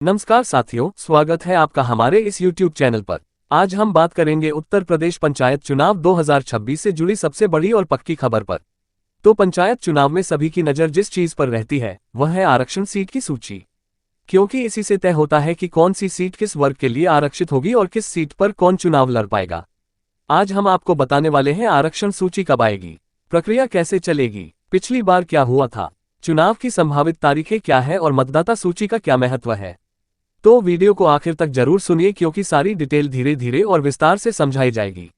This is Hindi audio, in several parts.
नमस्कार साथियों, स्वागत है आपका हमारे इस YouTube चैनल पर। आज हम बात करेंगे उत्तर प्रदेश पंचायत चुनाव 2026 से जुड़ी सबसे बड़ी और पक्की खबर पर। तो पंचायत चुनाव में सभी की नज़र जिस चीज़ पर रहती है वह है आरक्षण सीट की सूची, क्योंकि इसी से तय होता है कि कौन सी सीट किस वर्ग के लिए आरक्षित होगी और किस सीट पर कौन चुनाव लड़ पाएगा। आज हम आपको बताने वाले हैं आरक्षण सूची कब आएगी, प्रक्रिया कैसे चलेगी, पिछली बार क्या हुआ था, चुनाव की संभावित तारीखें क्या है और मतदाता सूची का क्या महत्व है। तो वीडियो को आखिर तक जरूर सुनिए, क्योंकि सारी डिटेल धीरे धीरे और विस्तार से समझाई जाएगी।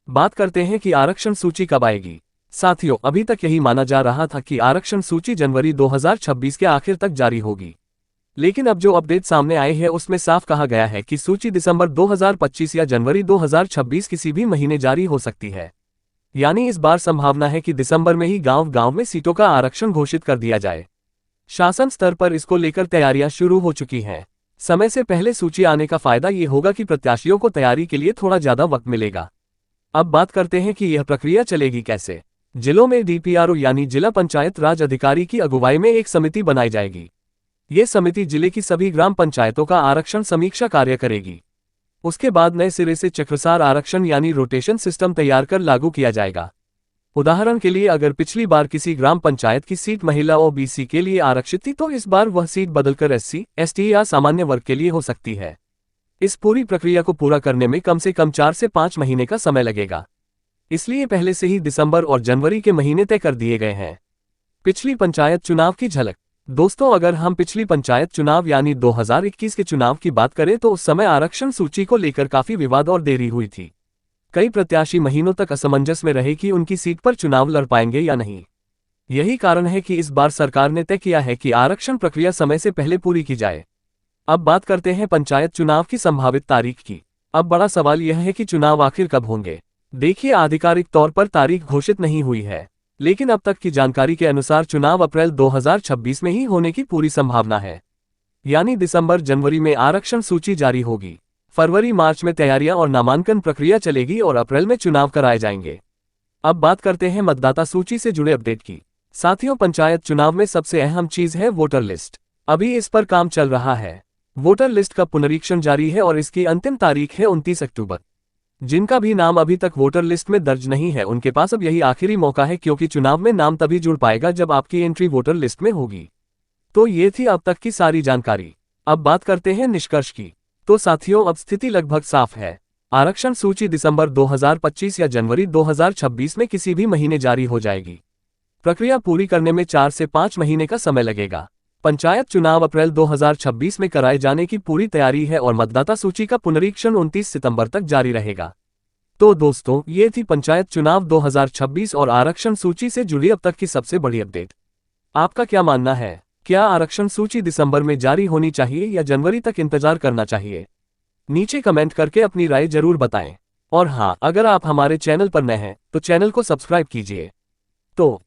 बात करते हैं कि आरक्षण सूची कब आएगी। साथियों, अभी तक यही माना जा रहा था कि आरक्षण सूची जनवरी 2026 के आखिर तक जारी होगी, लेकिन अब जो अपडेट सामने आए हैं उसमें साफ कहा गया है कि सूची दिसंबर 2025 या जनवरी 2026 किसी भी महीने जारी हो सकती है। यानी इस बार संभावना है कि दिसंबर में ही गांव-गांव में सीटों का आरक्षण घोषित कर दिया जाए। शासन स्तर पर इसको लेकर तैयारियां शुरू हो चुकी हैं। समय से पहले सूची आने का फायदा ये होगा कि प्रत्याशियों को तैयारी के लिए थोड़ा ज्यादा वक्त मिलेगा। अब बात करते हैं कि यह प्रक्रिया चलेगी कैसे। जिलों में DPRO यानी जिला पंचायत राज अधिकारी की अगुवाई में एक समिति बनाई जाएगी। ये समिति जिले की सभी ग्राम पंचायतों का आरक्षण समीक्षा कार्य करेगी। उसके बाद नए सिरे से चक्रसार आरक्षण यानी रोटेशन सिस्टम तैयार कर लागू किया जाएगा। उदाहरण के लिए, अगर पिछली बार किसी ग्राम पंचायत की सीट महिला OBC के लिए आरक्षित थी तो इस बार वह सीट बदलकर SC, ST या सामान्य वर्ग के लिए हो सकती है। इस पूरी प्रक्रिया को पूरा करने में कम से कम 4 से 5 महीने का समय लगेगा। इसलिए पहले से ही दिसंबर और जनवरी के महीने तय कर दिए गए हैं। पिछली पंचायत चुनाव की झलक। दोस्तों, अगर हम पिछली पंचायत चुनाव यानी 2021 के चुनाव की बात करें तो उस समय आरक्षण सूची को लेकर काफी विवाद और देरी हुई थी। कई प्रत्याशी महीनों तक असमंजस में रहे कि उनकी सीट पर चुनाव लड़ पाएंगे या नहीं। यही कारण है कि इस बार सरकार ने तय किया है कि आरक्षण प्रक्रिया समय से पहले पूरी की जाए। अब बात करते हैं पंचायत चुनाव की संभावित तारीख की। अब बड़ा सवाल यह है कि चुनाव आखिर कब होंगे। देखिए, आधिकारिक तौर पर तारीख घोषित नहीं हुई है, लेकिन अब तक की जानकारी के अनुसार चुनाव अप्रैल 2026 में ही होने की पूरी संभावना है। यानी दिसंबर जनवरी में आरक्षण सूची जारी होगी, फरवरी मार्च में तैयारियां और नामांकन प्रक्रिया चलेगी और अप्रैल में चुनाव कराए जाएंगे। अब बात करते हैं मतदाता सूची से जुड़े अपडेट की। साथियों, पंचायत चुनाव में सबसे अहम चीज है वोटर लिस्ट। अभी इस पर काम चल रहा है। वोटर लिस्ट का पुनरीक्षण जारी है और इसकी अंतिम तारीख है 29 अक्टूबर। जिनका भी नाम अभी तक वोटर लिस्ट में दर्ज नहीं है उनके पास अब यही आखिरी मौका है, क्योंकि चुनाव में नाम तभी जुड़ पाएगा जब आपकी एंट्री वोटर लिस्ट में होगी। तो ये थी अब तक की सारी जानकारी। अब बात करते हैं निष्कर्ष की। तो साथियों, अब स्थिति लगभग साफ है। आरक्षण सूची दिसंबर 2025 या जनवरी 2026 में किसी भी महीने जारी हो जाएगी। प्रक्रिया पूरी करने में 4 से 5 महीने का समय लगेगा। पंचायत चुनाव अप्रैल 2026 में कराए जाने की पूरी तैयारी है और मतदाता सूची का पुनरीक्षण 29 सितंबर तक जारी रहेगा। तो दोस्तों, ये थी पंचायत चुनाव 2026 और आरक्षण सूची से जुड़ी अब तक की सबसे बड़ी अपडेट। आपका क्या मानना है? क्या आरक्षण सूची दिसंबर में जारी होनी चाहिए या जनवरी तक इंतजार करना चाहिए? नीचे कमेंट करके अपनी राय जरूर बताएं। और हाँ, अगर आप हमारे चैनल पर नए हैं तो चैनल को सब्सक्राइब कीजिए। तो